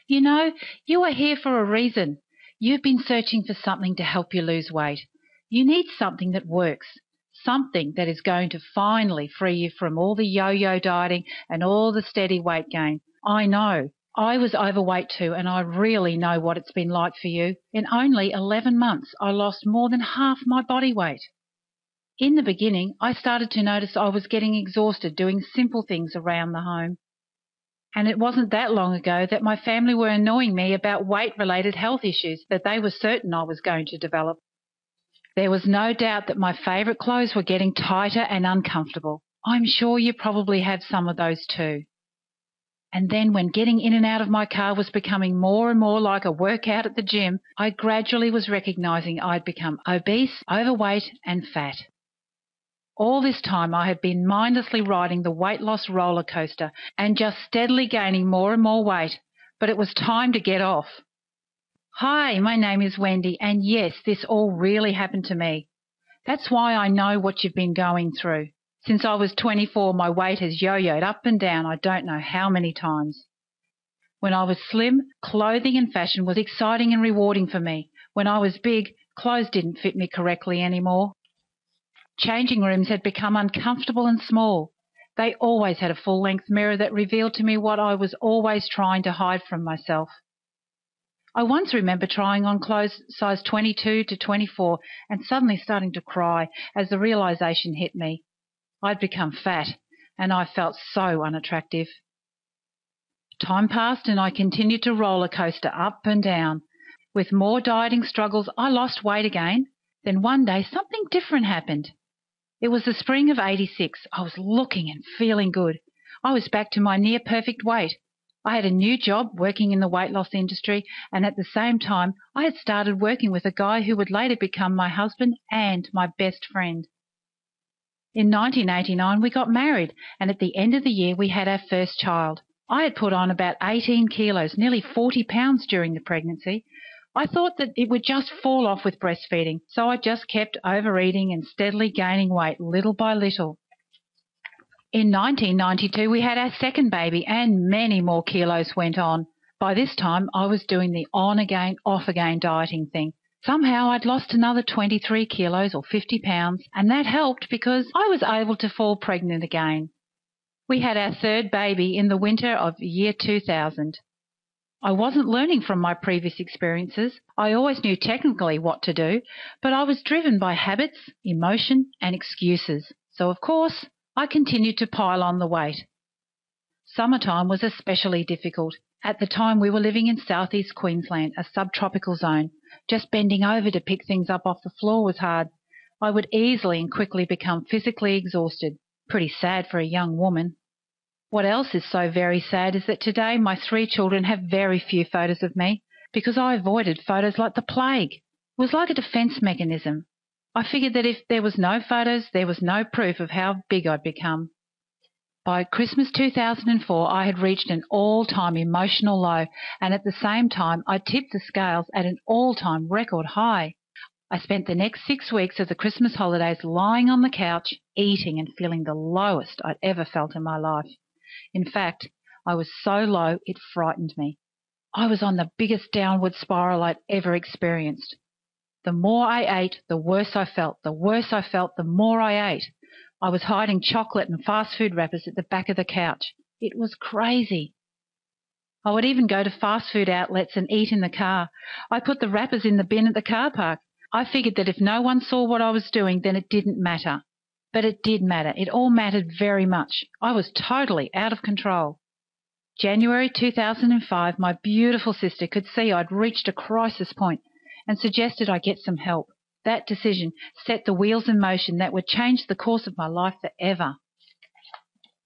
You know, you are here for a reason. You've been searching for something to help you lose weight. You need something that works, something that is going to finally free you from all the yo-yo dieting and all the steady weight gain. I know. I was overweight too, and I really know what it's been like for you. In only 11 months, I lost more than half my body weight. In the beginning, I started to notice I was getting exhausted doing simple things around the home. And it wasn't that long ago that my family were annoying me about weight-related health issues that they were certain I was going to develop. There was no doubt that my favourite clothes were getting tighter and uncomfortable. I'm sure you probably have some of those too. And then when getting in and out of my car was becoming more and more like a workout at the gym, I gradually was recognising I'd become obese, overweight and fat. All this time I had been mindlessly riding the weight loss roller coaster and just steadily gaining more and more weight, but it was time to get off. Hi, my name is Wendy, and yes, this all really happened to me. That's why I know what you've been going through. Since I was 24, my weight has yo-yoed up and down I don't know how many times. When I was slim, clothing and fashion was exciting and rewarding for me. When I was big, clothes didn't fit me correctly anymore. Changing rooms had become uncomfortable and small. They always had a full-length mirror that revealed to me what I was always trying to hide from myself. I once remember trying on clothes size 22 to 24 and suddenly starting to cry as the realisation hit me. I'd become fat, and I felt so unattractive. Time passed and I continued to roller coaster up and down. With more dieting struggles, I lost weight again. Then one day something different happened. It was the spring of '86. I was looking and feeling good. I was back to my near-perfect weight. I had a new job working in the weight loss industry, and at the same time I had started working with a guy who would later become my husband and my best friend. In 1989 we got married, and at the end of the year we had our first child. I had put on about 18 kilos, nearly 40 pounds during the pregnancy. I thought that it would just fall off with breastfeeding, so I just kept overeating and steadily gaining weight little by little. In 1992 we had our second baby and many more kilos went on. By this time I was doing the on-again, off-again dieting thing. Somehow I'd lost another 23 kilos or 50 pounds, and that helped because I was able to fall pregnant again. We had our third baby in the winter of year 2000. I wasn't learning from my previous experiences. I always knew technically what to do, but I was driven by habits, emotion and excuses. So, of course, I continued to pile on the weight. Summertime was especially difficult. At the time we were living in southeast Queensland, a subtropical zone. Just bending over to pick things up off the floor was hard. I would easily and quickly become physically exhausted. Pretty sad for a young woman. What else is so very sad is that today my 3 children have very few photos of me because I avoided photos like the plague. It was like a defence mechanism. I figured that if there was no photos, there was no proof of how big I'd become. By Christmas 2004, I had reached an all-time emotional low, and at the same time, I tipped the scales at an all-time record high. I spent the next 6 weeks of the Christmas holidays lying on the couch, eating and feeling the lowest I'd ever felt in my life. In fact, I was so low it frightened me. I was on the biggest downward spiral I'd ever experienced. The more I ate, the worse I felt. The worse I felt, the more I ate. I was hiding chocolate and fast food wrappers at the back of the couch. It was crazy. I would even go to fast food outlets and eat in the car. I put the wrappers in the bin at the car park. I figured that if no one saw what I was doing, then it didn't matter. But it did matter. It all mattered very much. I was totally out of control. January 2005, my beautiful sister could see I'd reached a crisis point and suggested I get some help. That decision set the wheels in motion that would change the course of my life forever.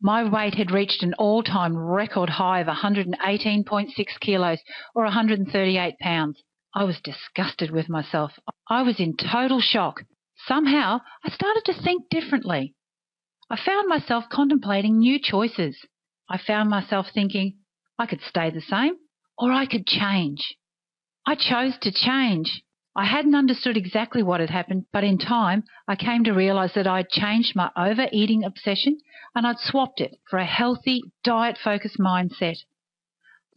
My weight had reached an all-time record high of 118.6 kilos or 138 pounds. I was disgusted with myself. I was in total shock. Somehow, I started to think differently. I found myself contemplating new choices. I found myself thinking, I could stay the same or I could change. I chose to change. I hadn't understood exactly what had happened, but in time I came to realise that I'd changed my overeating obsession and I'd swapped it for a healthy, diet-focused mindset.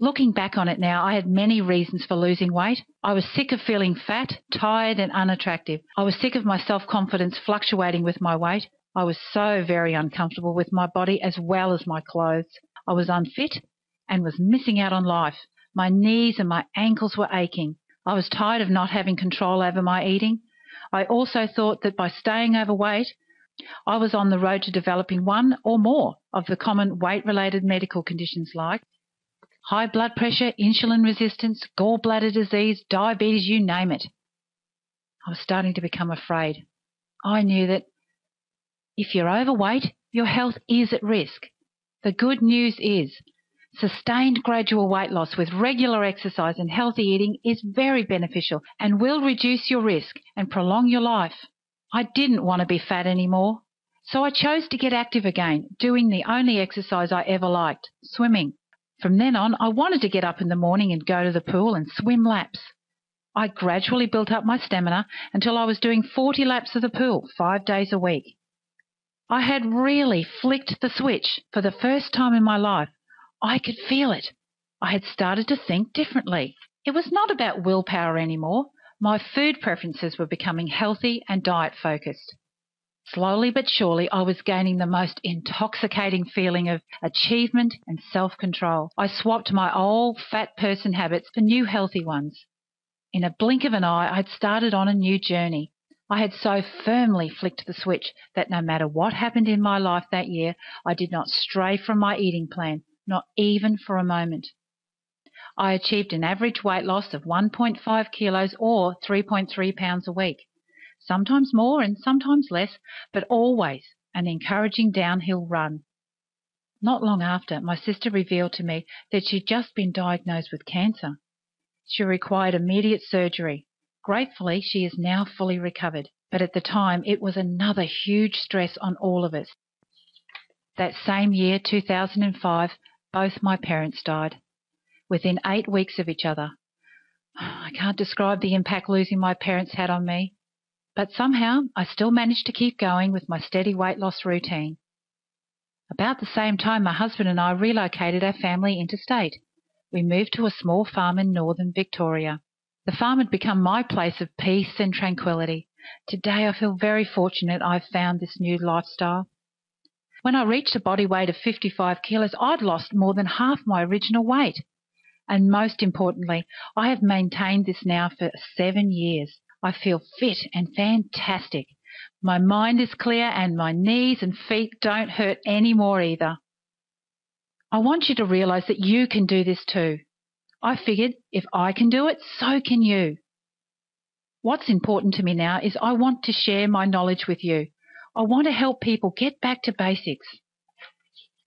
Looking back on it now, I had many reasons for losing weight. I was sick of feeling fat, tired and unattractive. I was sick of my self-confidence fluctuating with my weight. I was so very uncomfortable with my body as well as my clothes. I was unfit and was missing out on life. My knees and my ankles were aching. I was tired of not having control over my eating. I also thought that by staying overweight, I was on the road to developing one or more of the common weight-related medical conditions like high blood pressure, insulin resistance, gallbladder disease, diabetes, you name it. I was starting to become afraid. I knew that if you're overweight, your health is at risk. The good news is sustained gradual weight loss with regular exercise and healthy eating is very beneficial and will reduce your risk and prolong your life. I didn't want to be fat anymore, so I chose to get active again, doing the only exercise I ever liked, swimming. From then on, I wanted to get up in the morning and go to the pool and swim laps. I gradually built up my stamina until I was doing 40 laps of the pool 5 days a week. I had really flicked the switch for the first time in my life. I could feel it. I had started to think differently. It was not about willpower anymore. My food preferences were becoming healthy and diet-focused. Slowly but surely, I was gaining the most intoxicating feeling of achievement and self-control. I swapped my old fat person habits for new healthy ones. In a blink of an eye, I'd started on a new journey. I had so firmly flicked the switch that no matter what happened in my life that year, I did not stray from my eating plan, not even for a moment. I achieved an average weight loss of 1.5 kilos or 3.3 pounds a week. Sometimes more and sometimes less, but always an encouraging downhill run. Not long after, my sister revealed to me that she'd just been diagnosed with cancer. She required immediate surgery. Gratefully, she is now fully recovered, but at the time it was another huge stress on all of us. That same year, 2005, both my parents died, within 8 weeks of each other. I can't describe the impact losing my parents had on me. But somehow I still managed to keep going with my steady weight loss routine. About the same time, my husband and I relocated our family interstate. We moved to a small farm in northern Victoria. The farm had become my place of peace and tranquility. Today I feel very fortunate I've found this new lifestyle. When I reached a body weight of 55 kilos, I'd lost more than half my original weight. And most importantly, I have maintained this now for 7 years. I feel fit and fantastic. My mind is clear and my knees and feet don't hurt anymore either. I want you to realize that you can do this too. I figured if I can do it, so can you. What's important to me now is I want to share my knowledge with you. I want to help people get back to basics.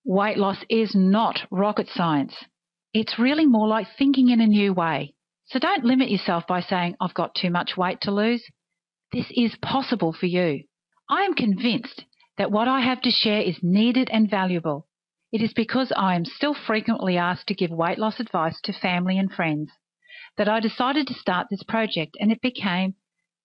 Weight loss is not rocket science. It's really more like thinking in a new way. So don't limit yourself by saying, I've got too much weight to lose. This is possible for you. I am convinced that what I have to share is needed and valuable. It is because I am still frequently asked to give weight loss advice to family and friends that I decided to start this project, and it became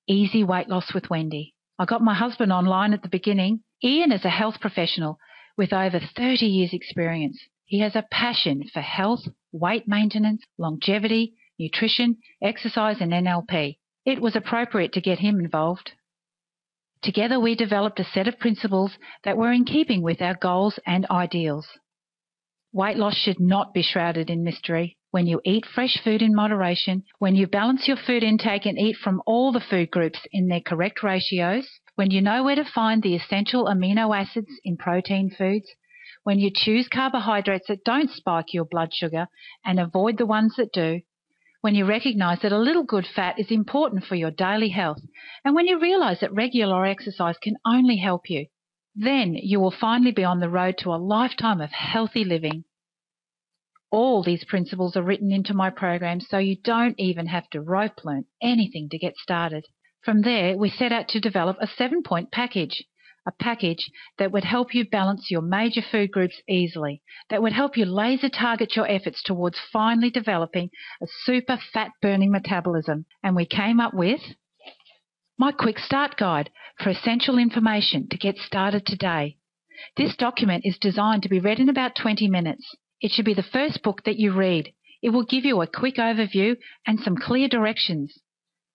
Easy Weight Loss with Wendy. I got my husband online at the beginning. Ian is a health professional with over 30 years' experience. He has a passion for health, weight maintenance, longevity, nutrition, exercise and NLP. It was appropriate to get him involved. Together we developed a set of principles that were in keeping with our goals and ideals. Weight loss should not be shrouded in mystery. When you eat fresh food in moderation, when you balance your food intake and eat from all the food groups in their correct ratios, when you know where to find the essential amino acids in protein foods, when you choose carbohydrates that don't spike your blood sugar and avoid the ones that do, when you recognize that a little good fat is important for your daily health, and when you realize that regular exercise can only help you, then you will finally be on the road to a lifetime of healthy living. All these principles are written into my program, so you don't even have to rope learn anything to get started. From there, we set out to develop a 7-point package, a package that would help you balance your major food groups easily, that would help you laser target your efforts towards finally developing a super fat-burning metabolism. And we came up with my quick start guide for essential information to get started today. This document is designed to be read in about 20 minutes. It should be the first book that you read. It will give you a quick overview and some clear directions.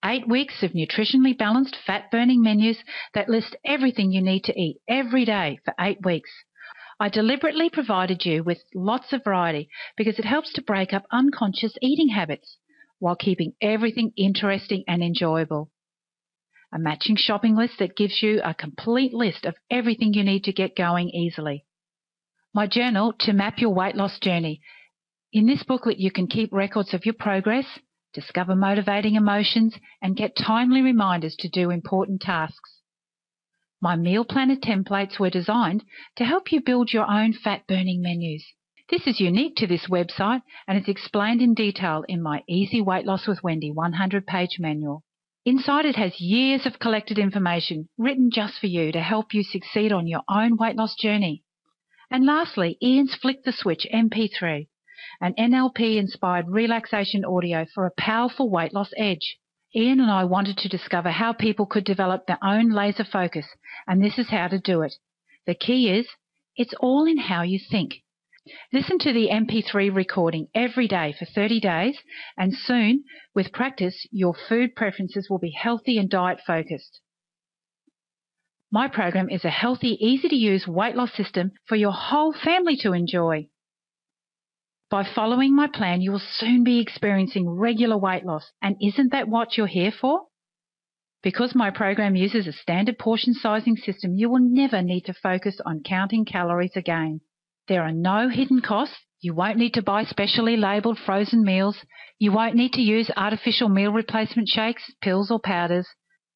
8 weeks of nutritionally balanced fat-burning menus that list everything you need to eat every day for 8 weeks. I deliberately provided you with lots of variety because it helps to break up unconscious eating habits while keeping everything interesting and enjoyable. A matching shopping list that gives you a complete list of everything you need to get going easily. My journal to map your weight loss journey. In this booklet, you can keep records of your progress, discover motivating emotions, and get timely reminders to do important tasks. My meal planner templates were designed to help you build your own fat-burning menus. This is unique to this website and is explained in detail in my Easy Weight Loss with Wendy 100-page manual. Inside it has years of collected information written just for you to help you succeed on your own weight loss journey. And lastly, Ian's Flick the Switch MP3, an NLP-inspired relaxation audio for a powerful weight loss edge. Ian and I wanted to discover how people could develop their own laser focus, and this is how to do it. The key is, it's all in how you think. Listen to the MP3 recording every day for 30 days, and soon, with practice, your food preferences will be healthy and diet-focused. My program is a healthy, easy-to-use weight loss system for your whole family to enjoy. By following my plan, you will soon be experiencing regular weight loss, and isn't that what you're here for? Because my program uses a standard portion sizing system, you will never need to focus on counting calories again. There are no hidden costs. You won't need to buy specially labelled frozen meals. You won't need to use artificial meal replacement shakes, pills or powders.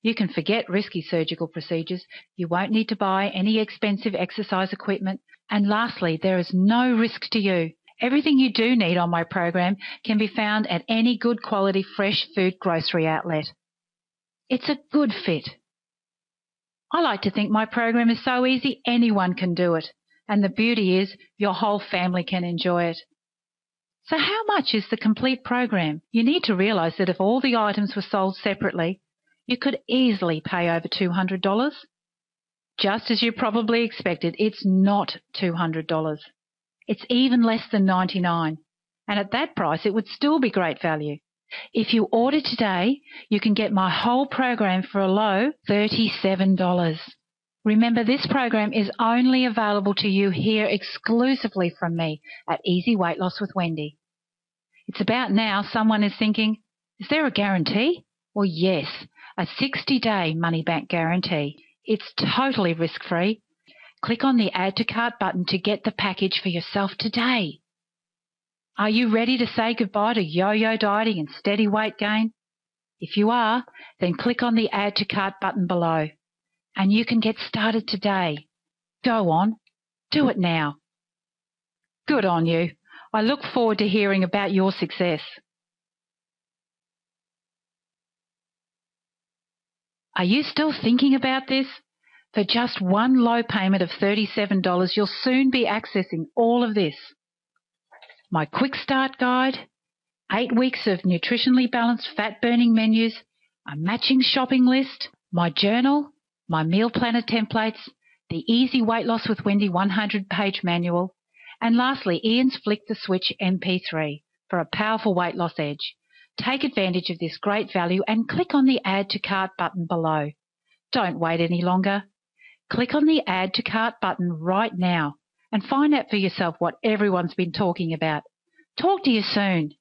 You can forget risky surgical procedures. You won't need to buy any expensive exercise equipment. And lastly, there is no risk to you. Everything you do need on my program can be found at any good quality fresh food grocery outlet. It's a good fit. I like to think my program is so easy anyone can do it. And the beauty is your whole family can enjoy it. So how much is the complete program? You need to realise that if all the items were sold separately, you could easily pay over $200. Just as you probably expected, it's not $200. It's even less than $99. And at that price, it would still be great value. If you order today, you can get my whole program for a low $37. Remember, this program is only available to you here exclusively from me at Easy Weight Loss with Wendy. It's about now someone is thinking, is there a guarantee? Well, yes, a 60-day money-back guarantee. It's totally risk-free. Click on the Add to Cart button to get the package for yourself today. Are you ready to say goodbye to yo-yo dieting and steady weight gain? If you are, then click on the Add to Cart button below. And you can get started today. Go on, do it now. Good on you. I look forward to hearing about your success. Are you still thinking about this? For just one low payment of $37, you'll soon be accessing all of this. My quick start guide, 8 weeks of nutritionally balanced fat-burning menus, a matching shopping list, my journal, my meal planner templates, the Easy Weight Loss with Wendy 100-page manual, and lastly, Ian's Flick the Switch MP3 for a powerful weight loss edge. Take advantage of this great value and click on the Add to Cart button below. Don't wait any longer. Click on the Add to Cart button right now and find out for yourself what everyone's been talking about. Talk to you soon.